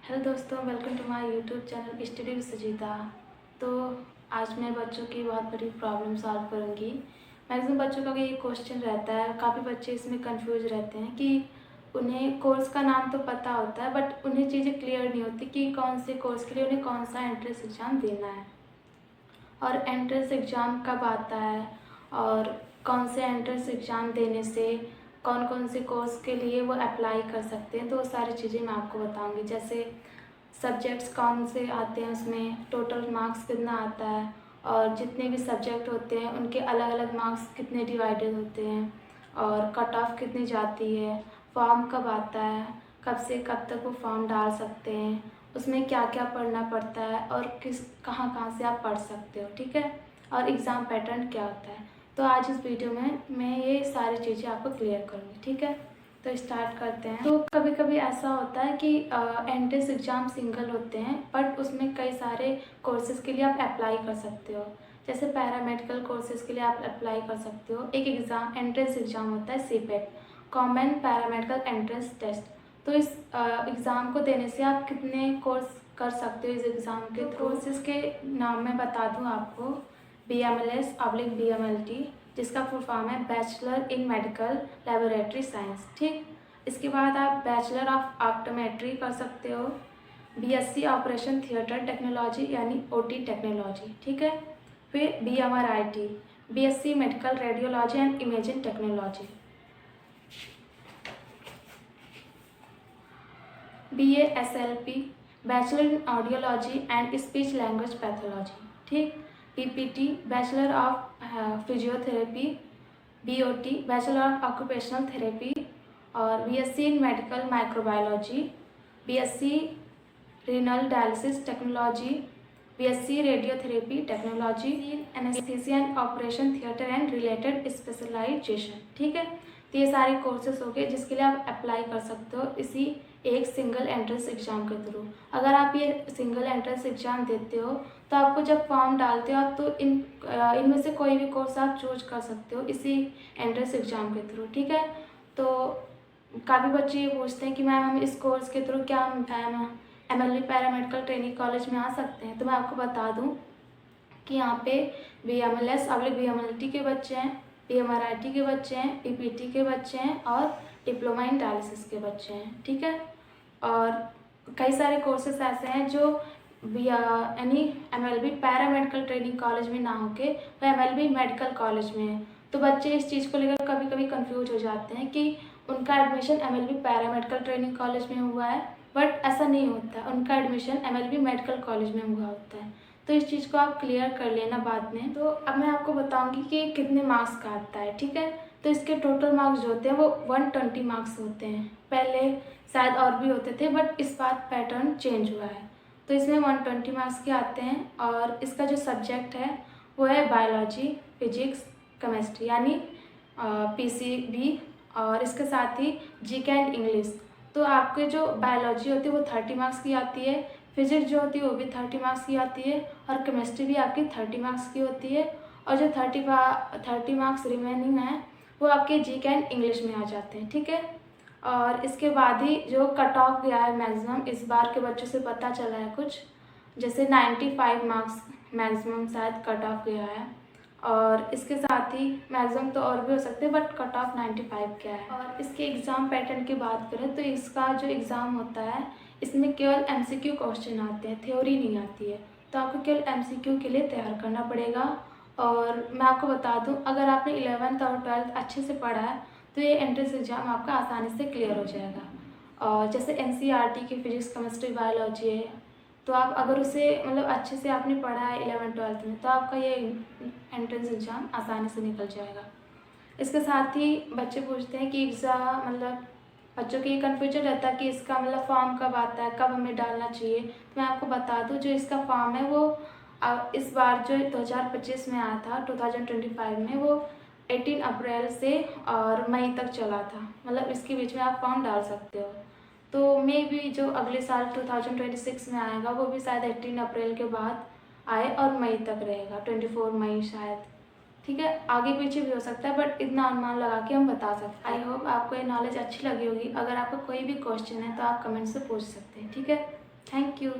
Hello दोस्तों, welcome to my YouTube channel study with Sujita. तो आज मैं बच्चों की बहुत बड़ी प्रॉब्लम सॉल्व करूंगी। मैक्सिमम बच्चों का ये क्वेश्चन रहता है, काफ़ी बच्चे इसमें कंफ्यूज रहते हैं कि उन्हें कोर्स का नाम तो पता होता है बट उन्हें चीज़ें क्लियर नहीं होती कि कौन से कोर्स के लिए उन्हें कौन सा एंट्रेंस एग्ज़ाम देना है और एंट्रेंस एग्ज़ाम कब आता है और कौन से एंट्रेंस एग्ज़ाम देने से कौन कौन से कोर्स के लिए वो अप्लाई कर सकते हैं। तो वो सारी चीज़ें मैं आपको बताऊंगी, जैसे सब्जेक्ट्स कौन से आते हैं, उसमें टोटल मार्क्स कितना आता है और जितने भी सब्जेक्ट होते हैं उनके अलग अलग मार्क्स कितने डिवाइडेड होते हैं और कट ऑफ कितनी जाती है, फॉर्म कब आता है, कब से कब तक वो फॉर्म डाल सकते हैं, उसमें क्या क्या पढ़ना पड़ता है और कहाँ से आप पढ़ सकते हो, ठीक है, और एग्ज़ाम पैटर्न क्या होता है। तो आज इस वीडियो में मैं ये सारी चीज़ें आपको क्लियर करूँगी, ठीक है। तो स्टार्ट करते हैं। तो कभी कभी ऐसा होता है कि एंट्रेंस एग्ज़ाम सिंगल होते हैं बट उसमें कई सारे कोर्सेज़ के लिए आप अप्लाई कर सकते हो। जैसे पैरामेडिकल कोर्सेज़ के लिए आप अप्लाई कर सकते हो। एक एग्ज़ाम एंट्रेंस एग्ज़ाम होता है CPET, common paramedical entrance test. तो इस एग्ज़ाम को देने से आप कितने कोर्स कर सकते हो इस एग्ज़ाम के थ्रू। कोर्सेज़ के नाम मैं बता दूँ आपको, BMLS/BMLT, जिसका फुल फॉर्म है bachelor in medical laboratory science, ठीक। इसके बाद आप बैचलर ऑफ ऑप्टोमेट्री कर सकते हो, BSc ऑपरेशन थिएटर टेक्नोलॉजी यानी OT टेक्नोलॉजी, ठीक है। फिर BMRIT, BSc medical radiology and imaging technology, BASLP bachelor in audiology and speech language pathology, ठीक। BPT bachelor of physiotherapy, BOT bachelor of occupational therapy और BSc in medical microbiology, BSc renal dialysis technology, BSc radiotherapy technology, anaesthesia and operation theatre and related specialisation, ठीक है। तो ये सारे courses हो गए जिसके लिए आप अप्लाई कर सकते हो इसी एक सिंगल एंट्रेंस एग्ज़ाम के थ्रू। अगर आप ये सिंगल एंट्रेंस एग्ज़ाम देते हो तो आपको जब फॉर्म डालते हो आप तो इनमें से कोई भी कोर्स आप चूज कर सकते हो इसी एंट्रेंस एग्ज़ाम के थ्रू, ठीक है। तो काफ़ी बच्चे ये पूछते हैं कि मैम हम इस कोर्स के थ्रू क्या हम MLB पैरामेडिकल ट्रेनिंग कॉलेज में आ सकते हैं। तो मैं आपको बता दूं कि यहाँ पे BMLS/BMLT के बच्चे हैं, BMRIT के बच्चे हैं, BPT के बच्चे हैं और डिप्लोमा इन डायलिसिस के बच्चे हैं, ठीक है। और कई सारे कोर्सेस ऐसे हैं जो यानी MLB पैरामेडिकल ट्रेनिंग कॉलेज में ना होके वो MLB मेडिकल कॉलेज में है। तो बच्चे इस चीज़ को लेकर कभी कभी कंफ्यूज हो जाते हैं कि उनका admission MLB paramedical training college में हुआ है, बट ऐसा नहीं होता है, उनका एडमिशन MLB मेडिकल कॉलेज में हुआ होता है। तो इस चीज़ को आप क्लियर कर लेना बाद में। तो अब मैं आपको बताऊंगी कि कितने मार्क्स का आता है, ठीक है। तो इसके टोटल मार्क्स जो होते हैं वो 120 मार्क्स होते हैं। पहले शायद और भी होते थे बट इस बार पैटर्न चेंज हुआ है। तो इसमें 120 मार्क्स के आते हैं और इसका जो सब्जेक्ट है वो है बायोलॉजी, फिजिक्स, केमिस्ट्री यानी PCB और इसके साथ ही GK एंड इंग्लिश। तो आपके जो बायोलॉजी होती है वो 30 मार्क्स की आती है, फिजिक्स जो होती है वो भी 30 मार्क्स की आती है और केमिस्ट्री भी आपकी 30 मार्क्स की होती है और जो 30 मार्क्स रिमेनिंग है वो आपके GK एंड इंग्लिश में आ जाते हैं, ठीक है। और इसके बाद ही जो कट ऑफ गया है मैक्सिमम, इस बार के बच्चों से पता चला है कुछ, जैसे 95 मार्क्स मैक्सिमम शायद कट ऑफ गया है और इसके साथ ही मैक्सिमम तो और भी हो सकते हैं बट कट ऑफ 95 क्या है। और इसके एग्ज़ाम पैटर्न की बात करें तो इसका जो एग्ज़ाम होता है इसमें केवल MCQ क्वेश्चन आते हैं, थ्योरी नहीं आती है। तो आपको केवल MCQ के लिए तैयार करना पड़ेगा। और मैं आपको बता दूं, अगर आपने 11th और 12th अच्छे से पढ़ा है तो ये एंट्रेंस एग्ज़ाम आपका आसानी से क्लियर हो जाएगा। और जैसे NCERT की फिजिक्स, केमिस्ट्री, बायोलॉजी है, तो आप अगर उसे मतलब अच्छे से आपने पढ़ा है 11th-12th में तो आपका ये एंट्रेंस एग्ज़ाम आसानी से निकल जाएगा। इसके साथ ही बच्चे पूछते हैं कि एग्ज़ाम मतलब बच्चों की कन्फ्यूजन रहता है कि इसका मतलब फॉर्म कब आता है, कब हमें डालना चाहिए। तो मैं आपको बता दूं, जो इसका फॉर्म है वो इस बार जो 2025 में आया था, 2025 में, वो 18 अप्रैल से और मई तक चला था, मतलब इसके बीच में आप फॉर्म डाल सकते हो। तो मे भी जो अगले साल 2026 में आएगा वो भी शायद 18 अप्रैल के बाद आए और मई तक रहेगा, 24 मई शायद, ठीक है। आगे पीछे भी हो सकता है बट इतना अनुमान लगा के हम बता सकते हैं। आई होप आपको ये नॉलेज अच्छी लगी होगी। अगर आपका कोई भी क्वेश्चन है तो आप कमेंट से पूछ सकते हैं, ठीक है। Thank you.